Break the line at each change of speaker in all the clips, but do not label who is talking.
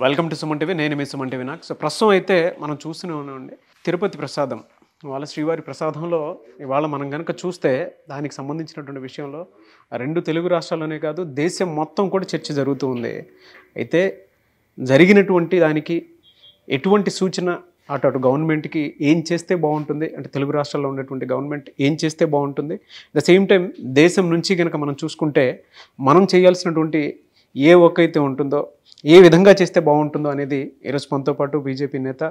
Welcome to Suman TV. నేను మీ Suman TV. నాకు ప్రస్తుతం అయితే మనం చూస్తూనే ఉన్నామండి తిరుపతి ప్రసాదం, వాళ్ళ శ్రీవారి ప్రసాదంలో ఇవాళ మనం కనుక చూస్తే దానికి సంబంధించినటువంటి విషయంలో రెండు తెలుగు రాష్ట్రాల్లోనే కాదు దేశం మొత్తం కూడా చర్చ జరుగుతూ ఉంది. అయితే జరిగినటువంటి దానికి ఎటువంటి సూచన అటు గవర్నమెంట్కి ఏం చేస్తే బాగుంటుంది, అంటే తెలుగు రాష్ట్రాల్లో ఉన్నటువంటి గవర్నమెంట్ ఏం చేస్తే బాగుంటుంది, ద సేమ్ టైం దేశం నుంచి కనుక మనం చూసుకుంటే మనం చేయాల్సినటువంటి ఏ వర్క్ అయితే ఉంటుందో, ఏ విధంగా చేస్తే బాగుంటుందో అనేది ఈరోజు మనతో పాటు బీజేపీ నేత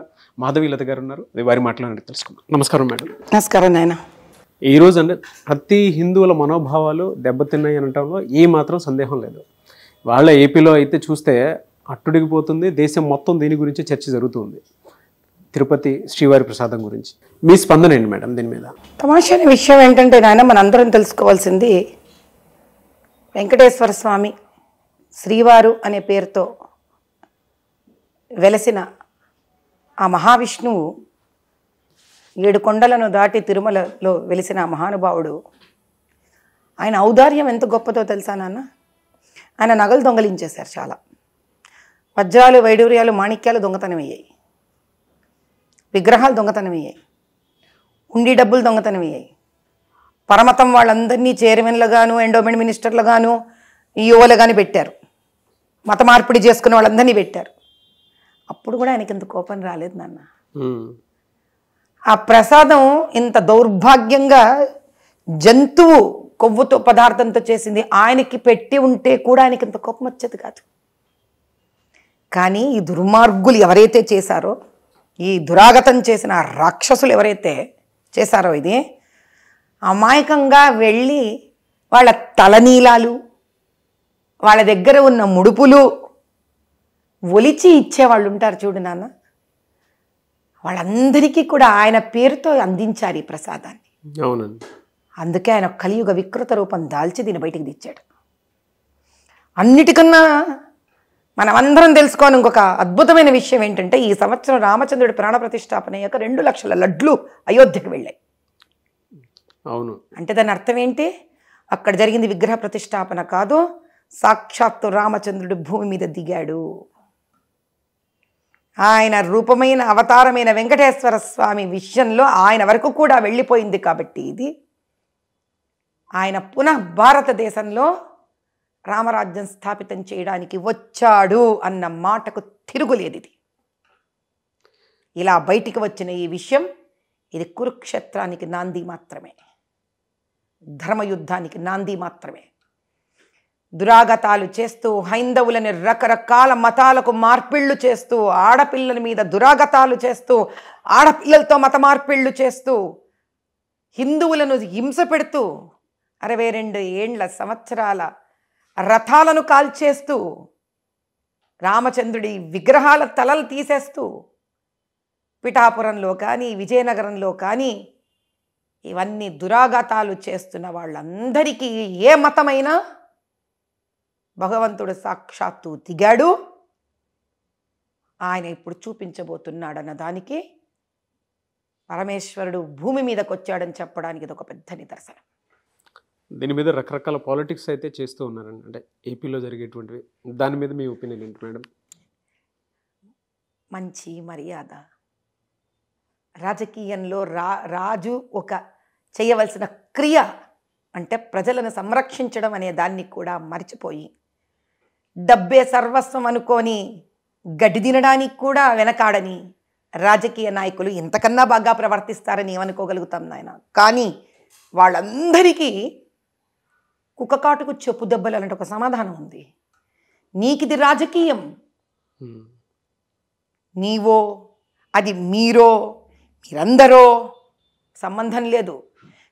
మాధవీలత గారు ఉన్నారు. వారి మాట్లాడి తెలుసుకుందాం. నమస్కారం మేడం.
నమస్కారం నాయన.
ఈరోజు అంటే ప్రతి హిందువుల మనోభావాలు దెబ్బతిన్నాయి అనటంలో ఏ మాత్రం సందేహం లేదు. వాళ్ళ ఏపీలో అయితే చూస్తే అట్టుడిగిపోతుంది, దేశం మొత్తం దీని గురించి చర్చ జరుగుతుంది, తిరుపతి శ్రీవారి ప్రసాదం గురించి. మీ స్పందన ఏంటి మేడం దీని మీద?
తమాషైన విషయం ఏంటంటే నాయన, మనందరం తెలుసుకోవాల్సింది వెంకటేశ్వర స్వామి శ్రీవారు అనే పేరుతో వెలసిన ఆ మహావిష్ణువు 7 కొండలను దాటి తిరుమలలో వెలిసిన ఆ మహానుభావుడు, ఆయన ఔదార్యం ఎంత గొప్పదో తెలుసా నాన్న. ఆయన నగలు దొంగలించేశారు, చాలా వజ్రాలు, వైడూర్యాలు, మాణిక్యాలు దొంగతనం అయ్యాయి, విగ్రహాలు దొంగతనం అయ్యాయి, ఉండి డబ్బులు దొంగతనం అయ్యాయి, పరమతం వాళ్ళందరినీ చైర్మన్లుగాను, ఎండోమెంట్ మినిస్టర్లుగాను, ఈఓలు కానీ పెట్టారు, మత మార్పిడి చేసుకునే వాళ్ళందరినీ పెట్టారు. అప్పుడు కూడా ఆయనకి ఇంత కోపం రాలేదు నాన్న. ఆ ప్రసాదం ఇంత దౌర్భాగ్యంగా జంతువు కొవ్వుతో పదార్థంతో చేసింది, ఆయనకి పెట్టి ఉంటే కూడా ఆయనకి ఇంత కోపం వచ్చేది కాదు. కానీ ఈ దుర్మార్గులు ఎవరైతే చేశారో, ఈ దురాగతం చేసిన రాక్షసులు ఎవరైతే చేశారో, ఇది అమాయకంగా వెళ్ళి వాళ్ళ తలనీలాలు, వాళ్ళ దగ్గర ఉన్న ముడుపులు ఒలిచి ఇచ్చేవాళ్ళు ఉంటారు చూడు నాన్న, వాళ్ళందరికీ కూడా ఆయన పేరుతో అందించారు ఈ ప్రసాదాన్ని.
అవునండి.
అందుకే ఆయన కలియుగ వికృత రూపం దాల్చి దీన్ని బయటికి తెచ్చాడు. అన్నిటికన్నా మనమందరం తెలుసుకోని ఇంకొక అద్భుతమైన విషయం ఏంటంటే, ఈ సంవత్సరం రామచంద్రుడి ప్రాణ ప్రతిష్టాపన అయ్యాక 2 లక్షల లడ్లు అయోధ్యకు వెళ్ళాయి.
అవును.
అంటే దాని అర్థం ఏంటి? అక్కడ జరిగింది విగ్రహ ప్రతిష్టాపన కాదు, సాక్షాత్తు రామచంద్రుడు భూమి మీద దిగాడు. ఆయన రూపమైన అవతారమైన వెంకటేశ్వర స్వామి విషయంలో ఆయన వరకు కూడా వెళ్ళిపోయింది. కాబట్టి ఇది ఆయన పునః భారతదేశంలో రామరాజ్యం స్థాపితం చేయడానికి వచ్చాడు అన్న మాటకు తిరుగులేదు. ఇది ఇలా బయటికి వచ్చిన ఈ విషయం, ఇది కురుక్షేత్రానికి నాంది మాత్రమే, ధర్మయుద్ధానికి నాంది మాత్రమే. దురాగతాలు చేస్తూ, హైందవులని రకరకాల మతాలకు మార్పిళ్ళు చేస్తూ, ఆడపిల్లల మీద దురాగతాలు చేస్తూ, ఆడపిల్లలతో మత మార్పిళ్ళు చేస్తూ, హిందువులను హింస పెడుతూ, 62 సంవత్సరాల రథాలను కాల్చేస్తూ, రామచంద్రుడి విగ్రహాల తలలు తీసేస్తూ, పిఠాపురంలో కానీ విజయనగరంలో కానీ ఇవన్నీ దురాఘాతాలు చేస్తున్న వాళ్ళందరికీ ఏ మతమైనా భగవంతుడు సాక్షాత్తు దిగాడు, ఆయన ఇప్పుడు చూపించబోతున్నాడన్న దానికి పరమేశ్వరుడు భూమి మీదకి వచ్చాడని చెప్పడానికి ఇది ఒక పెద్ద నిదర్శనం.
దీని మీద రకరకాల పాలిటిక్స్ అయితే చేస్తూ ఉన్నారండి, అంటే ఏపీలో జరిగేటువంటివి. దాని మీద మీ ఒపీనియన్ ఏంటి మేడం?
మంచి మర్యాద, రాజకీయంలో రాజు ఒక చేయవలసిన క్రియ అంటే ప్రజలను సంరక్షించడం అనే దాన్ని కూడా మర్చిపోయి, డబ్బే సర్వస్వం అనుకొని గడ్డి తినడానికి కూడా వెనకాడని రాజకీయ నాయకులు ఇంతకన్నా బాగా ప్రవర్తిస్తారని ఏమనుకోగలుగుతాం నాయన. కానీ వాళ్ళందరికీ కుక్కకాటుకు చెప్పు దెబ్బలు అన్నట్టు ఒక సమాధానం ఉంది. నీకిది రాజకీయం, నీవో అది మీరో మీరందరో సంబంధం లేదు.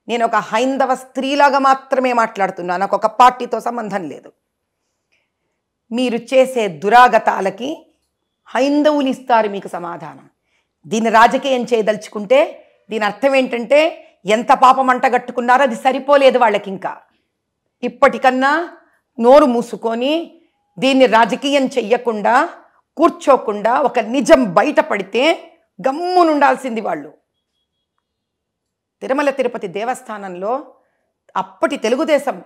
నేను ఒక హైందవ స్త్రీలాగా మాత్రమే మాట్లాడుతున్నాను, నాకు ఒక పార్టీతో సంబంధం లేదు. మీరు చేసే దురాగతాలకి హైందవులు ఇస్తారు మీకు సమాధానం. దీన్ని రాజకీయం చేయదలుచుకుంటే దీని అర్థం ఏంటంటే, ఎంత పాపం అంటగట్టుకున్నారో అది సరిపోలేదు వాళ్ళకి. ఇంకా ఇప్పటికన్నా నోరు మూసుకొని దీన్ని రాజకీయం చెయ్యకుండా కూర్చోకుండా ఒక నిజం బయటపడితే గమ్మునుండాల్సింది వాళ్ళు. తిరుమల తిరుపతి దేవస్థానంలో అప్పటి తెలుగుదేశం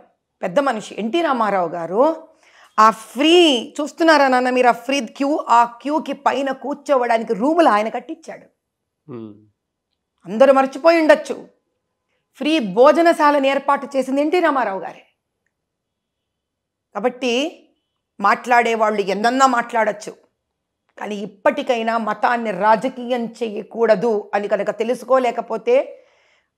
పెద్ద మనిషి ఎన్టీ రామారావు గారు ఆ ఫ్రీ చూస్తున్నారా నాన్న మీరు, ఆ ఫ్రీ క్యూ, ఆ క్యూకి పైన కూర్చోవడానికి రూములు ఆయన కట్టించాడు. అందరూ మర్చిపోయి ఉండొచ్చు, ఫ్రీ భోజనశాలను ఏర్పాటు చేసింది ఎన్టీ రామారావు గారే. కాబట్టి మాట్లాడేవాళ్ళు ఎన్నన్నా మాట్లాడచ్చు, కానీ ఇప్పటికైనా మతాన్ని రాజకీయం చేయకూడదు అని కనుక తెలుసుకోలేకపోతే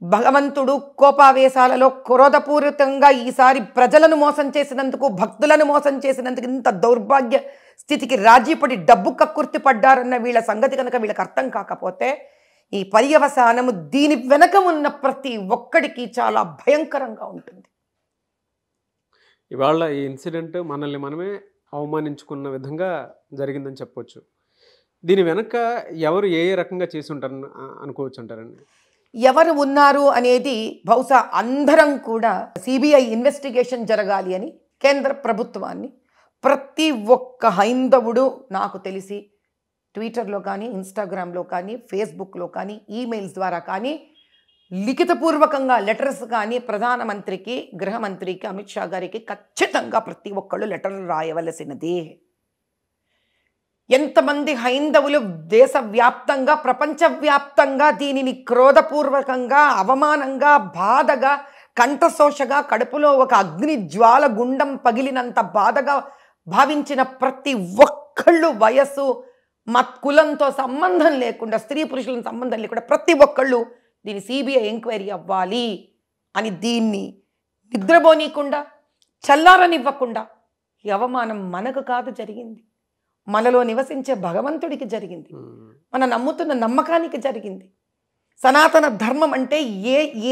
భగవంతుడు కోపావేశాలలో క్రోధపూరితంగా ఈసారి ప్రజలను మోసం చేసినందుకు, భక్తులను మోసం చేసినందుకు, ఇంత దౌర్భాగ్య స్థితికి రాజీపడి డబ్బు కక్కుర్తి పడ్డారన్న వీళ్ళ సంగతి కనుక వీళ్ళకి అర్థం కాకపోతే ఈ పర్యవసానము దీని వెనక ఉన్న ప్రతి ఒక్కడికి చాలా భయంకరంగా ఉంటుంది.
ఇవాళ ఈ ఇన్సిడెంట్ మనల్ని మనమే అవమానించుకున్న విధంగా జరిగిందని చెప్పొచ్చు. దీని వెనక ఎవరు ఏ ఏ రకంగా చేసి ఉంటారని అనుకోవచ్చు అంటారండి?
ఎవరు ఉన్నారు అనేది బహుశా అందరం కూడా సిబిఐ ఇన్వెస్టిగేషన్ జరగాలి అని కేంద్ర ప్రభుత్వాన్ని ప్రతి ఒక్క హైందవుడు నాకు తెలిసి ట్విట్టర్లో కానీ, ఇన్స్టాగ్రామ్లో కానీ, ఫేస్బుక్లో కానీ, ఈమెయిల్స్ ద్వారా కానీ, లిఖితపూర్వకంగా లెటర్స్ కానీ ప్రధానమంత్రికి, గృహమంత్రికి, అమిత్ షా గారికి ఖచ్చితంగా ప్రతి ఒక్కళ్ళు లెటర్లు రాయవలసినదే. ఎంతమంది హైందవులు దేశవ్యాప్తంగా, ప్రపంచవ్యాప్తంగా దీనిని క్రోధపూర్వకంగా, అవమానంగా, బాధగా, కంఠశోషగా, కడుపులో ఒక అగ్ని జ్వాల గుండం పగిలినంత బాధగా భావించిన ప్రతి ఒక్కళ్ళు, వయస్సు కులంతో సంబంధం లేకుండా, స్త్రీ పురుషుల సంబంధం లేకుండా ప్రతి ఒక్కళ్ళు దీని సిబిఐ ఎంక్వైరీ అవ్వాలి అని, దీన్ని నిద్రపోనీయకుండా, చల్లారనివ్వకుండా, ఈ అవమానం మనకు కాదు జరిగింది, మనలో నివసించే భగవంతుడికి జరిగింది, మన నమ్ముతున్న నమ్మకానికి జరిగింది. సనాతన ధర్మం అంటే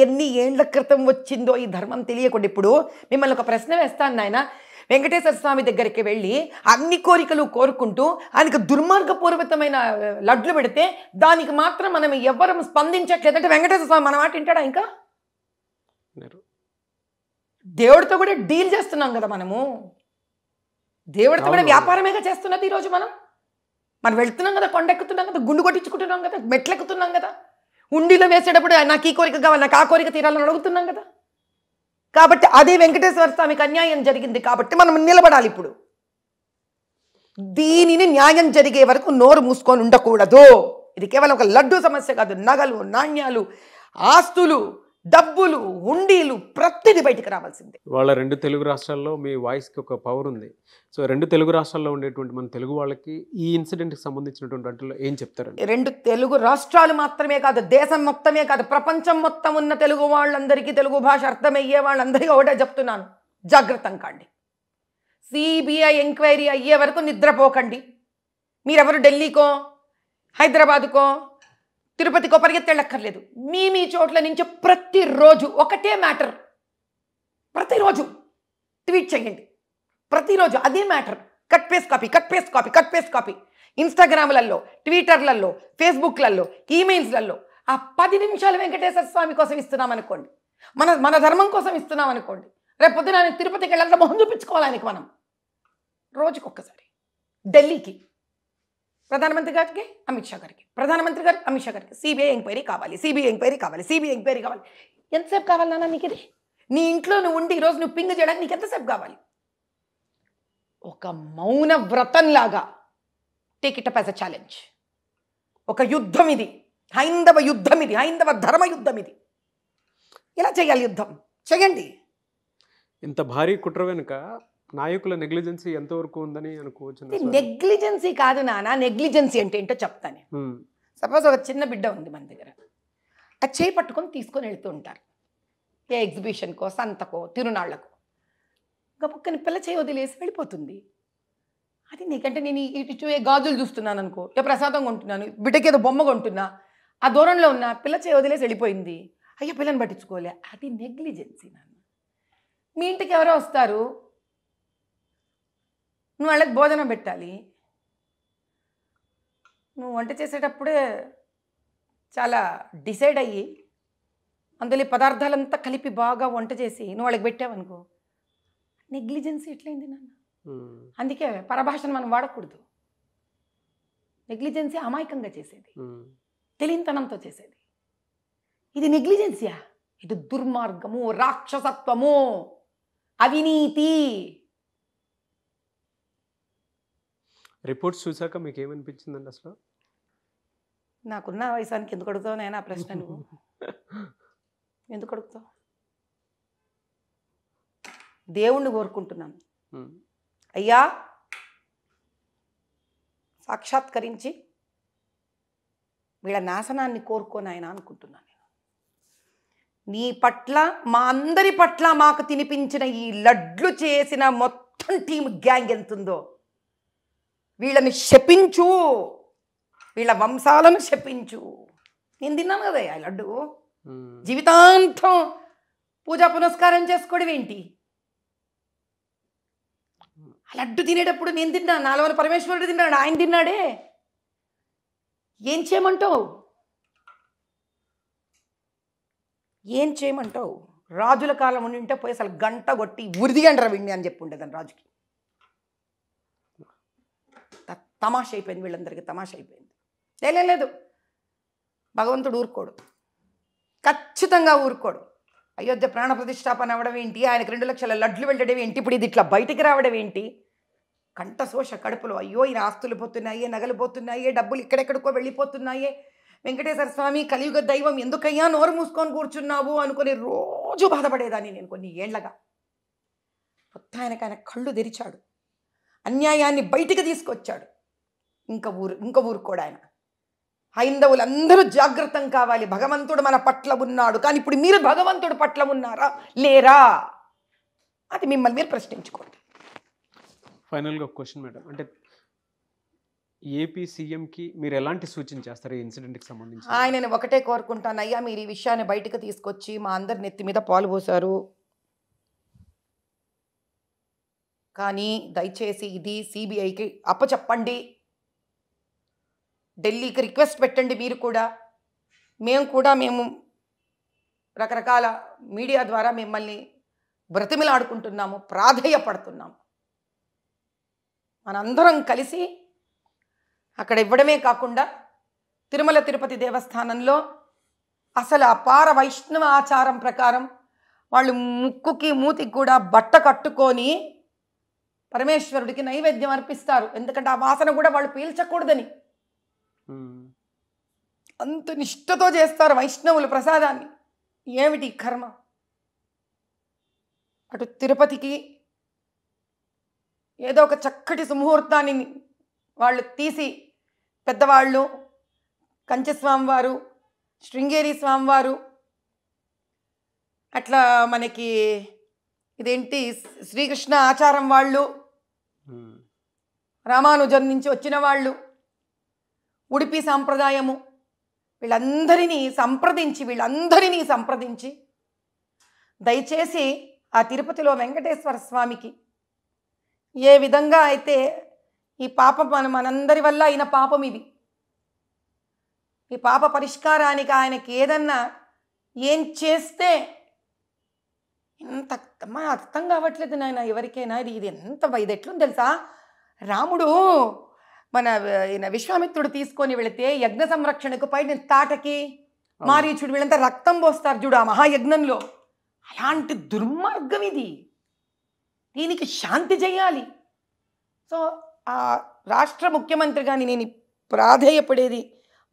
ఎన్ని ఏళ్ల క్రితం వచ్చిందో ఈ ధర్మం తెలియకుండా. ఇప్పుడు మిమ్మల్ని ఒక ప్రశ్న వేస్తాను నాయన, వెంకటేశ్వర స్వామి దగ్గరికి వెళ్ళి అన్ని కోరికలు కోరుకుంటూ ఆయనకు దుర్మార్గపూర్వకమైన లడ్లు పెడితే దానికి మాత్రం మనం ఎవ్వరం స్పందించట్లేదంటే వెంకటేశ్వర స్వామి మన మాట వింటాడా? ఇంకా దేవుడితో కూడా డీల్ చేస్తున్నాం కదా మనము, దేవుడితో కూడా వ్యాపారమేగా చేస్తున్నది ఈరోజు. మనం వెళ్తున్నాం కదా, కొండెక్కుతున్నాం కదా, గుండు కొట్టించుకుంటున్నాం కదా, మెట్లెక్కుతున్నాం కదా, ఉండిలో వేసేటప్పుడు నాకు ఈ కోరిక కావాలి, నాకు ఆ కోరిక తీరాలని అడుగుతున్నాం కదా. కాబట్టి అదే వెంకటేశ్వర స్వామికి అన్యాయం జరిగింది కాబట్టి మనం నిలబడాలి. ఇప్పుడు దీనిని న్యాయం జరిగే వరకు నోరు మూసుకొని ఉండకూడదు. ఇది కేవలం ఒక లడ్డు సమస్య కాదు, నగలు, నాణ్యాలు, ఆస్తులు, డబ్బులు, హుండీలు ప్రతిదీ బయటికి రావాల్సిందే.
వాళ్ళ రెండు తెలుగు రాష్ట్రాల్లో మీ వాయిస్కి ఒక పవర్ ఉంది. సో రెండు తెలుగు రాష్ట్రాల్లో ఉండేటువంటి మన తెలుగు వాళ్ళకి ఈ ఇన్సిడెంట్కి సంబంధించినటువంటి వాటిలో ఏం చెప్తారండి?
రెండు తెలుగు రాష్ట్రాలు మాత్రమే కాదు, దేశం మొత్తమే కాదు, ప్రపంచం మొత్తం ఉన్న తెలుగు వాళ్ళందరికీ, తెలుగు భాష అర్థమయ్యే వాళ్ళందరికీ ఒకటే చెప్తున్నాను, జాగ్రత్తం కాండి. సిబిఐ ఎంక్వైరీ అయ్యే వరకు నిద్రపోకండి. మీరెవరు ఢిల్లీకో, హైదరాబాదుకో, తిరుపతికో పరిగెత్తెళ్ళక్కర్లేదు. మీ చోట్ల నుంచి ప్రతిరోజు ఒకటే మ్యాటర్, ప్రతిరోజు ట్వీట్ చేయండి, ప్రతిరోజు అదే matter. Cut paste copy, cut paste copy, cut paste copy. ఇన్స్టాగ్రామ్లలో, ట్విట్టర్లలో, ఫేస్బుక్లలో, ఈమెయిల్స్లలో ఆ 10 నిమిషాలు వెంకటేశ్వర స్వామి కోసం ఇస్తున్నాం అనుకోండి, మన ధర్మం కోసం ఇస్తున్నాం అనుకోండి, రేపు పొద్దున తిరుపతికి వెళ్ళాలంటే మొహం చూపించుకోవాలి మనం. రోజుకొక్కసారి ఢిల్లీకి ప్రధానమంత్రి గారికి, అమిత్ షా గారికి, ప్రధానమంత్రి గారికి, అమిత్ షా గారికి సిబిఐ ఎంక్వైరీ కావాలి, సిబిఐ ఎంక్వైరీ కావాలి, సిబిఐ ఎంక్వైరీ కావాలి. ఎంతసేపు కావాలి నాన్న నీకు ఇది? నీ ఇంట్లో నువ్వు ఉండి ఈరోజు నువ్వు పింగ్ చేయడానికి నీకు ఎంతసేపు కావాలి? ఒక మౌన వ్రతంలాగా take it up as a challenge. ఒక యుద్ధం ఇది, హైందవ యుద్ధం ఇది, హైందవ ధర్మ యుద్ధం ఇది. ఎలా చేయాలి యుద్ధం? చేయండి.
ఇంత భారీ కుట్ర వెనుక నాయకుల నెగ్లిజెన్సీ ఎంతవరకు ఉందని అనుకోవచ్చు?
నెగ్లిజెన్సీ కాదు నాన్న, నెగ్లిజెన్సీ అంటే ఏంటో చెప్తాను. సపోజ్ ఒక చిన్న బిడ్డ ఉంది మన దగ్గర, ఆ చేయి పట్టుకొని తీసుకొని వెళ్తూ ఉంటారు ఏ ఎగ్జిబిషన్కో, సంతకో, తిరునాళ్లకు. గబుక్కని పిల్ల చేయి వదిలేసి వెళ్ళిపోతుంది. అది నీకంటే నేను ఇటు గాజులు చూస్తున్నాను అనుకో, ఏ ప్రసాదం కొంటున్నాను, బిడ్డకి ఏదో బొమ్మ కొంటున్నా, ఆ దూరంలో ఉన్న పిల్ల చేయి వదిలేసి వెళ్ళిపోయింది, అయ్యో పిల్లని పట్టించుకోలే, అది నెగ్లిజెన్సీ నాన్న. మీ ఇంటికి ఎవరో వస్తారు, నువ్వు వాళ్ళకి భోజనం పెట్టాలి, నువ్వు వంట చేసేటప్పుడే చాలా డిసైడ్ అయ్యి అందులో పదార్థాలంతా కలిపి బాగా వంట చేసి నువ్వు వాళ్ళకి పెట్టావనుకో, నెగ్లిజెన్సీ ఎట్లయింది నాన్న? అందుకే పరభాషను మనం వాడకూడదు. నెగ్లిజెన్సీ అమాయకంగా చేసేది, తెలియనితనంతో చేసేది. ఇది నెగ్లిజెన్సీయా? ఇది దుర్మార్గము, రాక్షసత్వము, అవినీతి.
రిపోర్ట్స్ చూసాక మీకు ఏమనిపించిందండి అసలు?
నాకున్న వయసానికి ఎందుకు అడుగుతావు నేను ఆ ప్రశ్న? నువ్వు ఎందుకు అడుగుతావు? దేవుణ్ణి కోరుకుంటున్నాను, అయ్యా సాక్షాత్కరించి వీళ్ళ నాశనాన్ని కోరుకోని ఆయన అనుకుంటున్నాను నేను. నీ పట్ల, మా అందరి పట్ల మాకు తినిపించిన ఈ లడ్లు చేసిన మొత్తం టీం గ్యాంగ్ ఎంతుందో వీళ్ళని శపించు, వీళ్ళ వంశాలను శపించు. నేను తిన్నాను కదా ఆ లడ్డు. జీవితాంతం పూజా పునస్కారం చేసుకోవడం ఏంటి? ఆ లడ్డు తినేటప్పుడు నేను తిన్నా, నాలుగు పరమేశ్వరుడు తిన్నాడు, ఆయన తిన్నాడే. ఏం చేయమంటావు? ఏం చేయమంటావు? రాజుల కాలం ఉండింటే పోయి అసలు గంట కొట్టి ఉరిదిగండ్రా విండి అని చెప్పి ఉండేదాన్ని రాజుకి. తమాష అయిపోయింది, వీళ్ళందరికీ తమాష అయిపోయింది. లేదు, భగవంతుడు ఊరుకోడు, ఖచ్చితంగా ఊరుకోడు. అయోధ్య ప్రాణ ప్రతిష్టాపన అవ్వడం ఏంటి, ఆయనకు 2 లక్షల లడ్లు వెళ్ళడం ఏంటి, ఇప్పుడు ఇది ఇట్లా బయటికి రావడం ఏంటి? కంఠశోష కడుపులో, అయ్యో ఈయన ఆస్తులు పోతున్నాయే, నగలు పోతున్నాయే, డబ్బులు ఇక్కడెక్కడికో వెళ్ళిపోతున్నాయే, వెంకటేశ్వర స్వామి కలియుగ దైవం ఎందుకయ్యా నోరు మూసుకొని కూర్చున్నావు అనుకుని రోజు బాధపడేదాన్ని నేను కొన్ని ఏళ్లగా. మొత్తం ఆయన కళ్ళు తెరిచాడు, అన్యాయాన్ని బయటికి తీసుకొచ్చాడు. ఇంకా ఊరుకోడు ఆయన. హైందవులందరూ జాగ్రత్తం కావాలి, భగవంతుడు మన పట్ల ఉన్నాడు. కానీ ఇప్పుడు మీరు భగవంతుడు పట్ల ఉన్నారా లేరా అది మిమ్మల్ని మీరు ప్రశ్నించుకోండి.
ఫైనల్గా ఒక క్వశ్చన్ మేడం, అంటే ఏపీ సీఎంకి మీరు ఎలాంటి సూచన చేస్తారు ఈ ఇన్సిడెంట్కి సంబంధించి?
ఆయనని ఒకటే కోరుకుంటాను, అయ్యా మీరు ఈ విషయాన్ని బయటకు తీసుకొచ్చి మా అందరి నెత్తి మీద పాలు పోసారు, కానీ దయచేసి ఇది సిబిఐకి అప్పచెప్పండి, ఢిల్లీకి రిక్వెస్ట్ పెట్టండి. మీరు కూడా మేము రకరకాల మీడియా ద్వారా మిమ్మల్ని బ్రతిమిలాడుకుంటున్నాము, ప్రాధేయపడుతున్నాము. మనందరం కలిసి అక్కడ ఇవ్వడమే కాకుండా తిరుమల తిరుపతి దేవస్థానంలో అసలు అపార వైష్ణవ ఆచారం ప్రకారం వాళ్ళు ముక్కుకి మూతికి కూడా బట్ట కట్టుకొని పరమేశ్వరుడికి నైవేద్యం అర్పిస్తారు. ఎందుకంటే ఆ వాసన కూడా వాళ్ళు పీల్చకూడదని అంత నిష్ఠతో చేస్తారు వైష్ణవులు ప్రసాదాన్ని. ఏమిటి కర్మ? అటు తిరుపతికి ఏదో ఒక చక్కటి సుముహూర్తాన్ని వాళ్ళు తీసి, పెద్దవాళ్ళు కంచి స్వామివారు, శృంగేరి స్వామివారు, అట్లా మనకి ఇదేంటి శ్రీకృష్ణ ఆచారం వాళ్ళు, రామానుజం నుంచి వచ్చిన వాళ్ళు, ఉడిపి సాంప్రదాయము, వీళ్ళందరినీ సంప్రదించి దయచేసి ఆ తిరుపతిలో వెంకటేశ్వర స్వామికి ఏ విధంగా అయితే ఈ పాపం మనందరి వల్ల అయిన పాపం ఇది, ఈ పాప పరిష్కారానికి ఆయనకి ఏదన్నా ఏం చేస్తే ఎంత అర్థం కావట్లేదు నాయన ఎవరికైనా. ఇది ఎట్లుంది తెలుసా? రాముడు మన విశ్వామిత్రుడు తీసుకొని వెళితే యజ్ఞ సంరక్షణకు పైన తాటకి మారీచుడు వీళ్ళంతా రక్తం పోస్తారు చూడు ఆ మహాయజ్ఞంలో. అలాంటి దుర్మార్గం ఇది, దీనికి శాంతి చేయాలి. సో ఆ రాష్ట్ర ముఖ్యమంత్రి కానీ నేను ప్రాధేయపడేది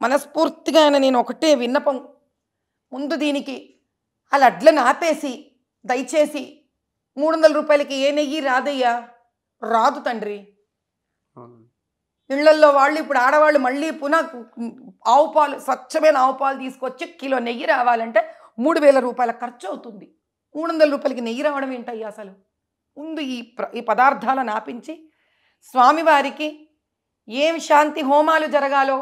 మనస్ఫూర్తిగా నేను ఒకటే విన్నపం, ముందు దీనికి ఆ లడ్లను ఆపేసి దయచేసి 300 రూపాయలకి ఏ నెయ్యి రాదయ్యా, రాదు తండ్రి. ఇళ్లల్లో వాళ్ళు ఇప్పుడు ఆడవాళ్ళు మళ్ళీ పునః ఆవు పాలు, స్వచ్ఛమైన ఆవు పాలు తీసుకొచ్చి కిలో నెయ్యి రావాలంటే 3000 రూపాయల ఖర్చు అవుతుంది. 300 రూపాయలకి నెయ్యి రావడం ఏంటయ్యా అసలు? ముందు ఈ పదార్థాలను ఆపించి స్వామివారికి ఏం శాంతి హోమాలు జరగాలో,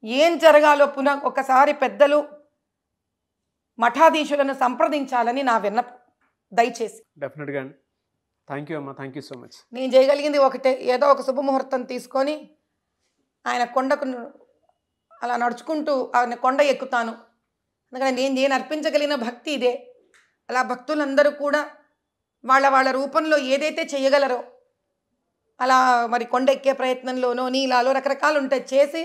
ఏం జరగాలో పునః ఒకసారి పెద్దలు మఠాధీశులను సంప్రదించాలని నా విన్నపం దయచేసి.
డెఫినెట్గా అండి. థ్యాంక్ యూ అమ్మా, థ్యాంక్ యూ సో మచ్.
నేను చేయగలిగింది ఒకటే, ఏదో ఒక శుభముహూర్తం తీసుకొని ఆయన కొండకు అలా నడుచుకుంటూ ఆయన కొండ ఎక్కుతాను. ఎందుకంటే నేను అర్పించగలిగిన భక్తి ఇదే. అలా భక్తులందరూ కూడా వాళ్ళ రూపంలో ఏదైతే చేయగలరో అలా మరి కొండ ఎక్కే ప్రయత్నంలోనో నీలాలో రకరకాలు ఉంటాయి, చేసి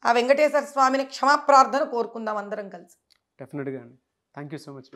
ఆ వెంకటేశ్వర స్వామిని క్షమాప్రార్థన కోరుకుందాం అందరం కలిసి.
డెఫినెట్గా అండి. Thank you so much.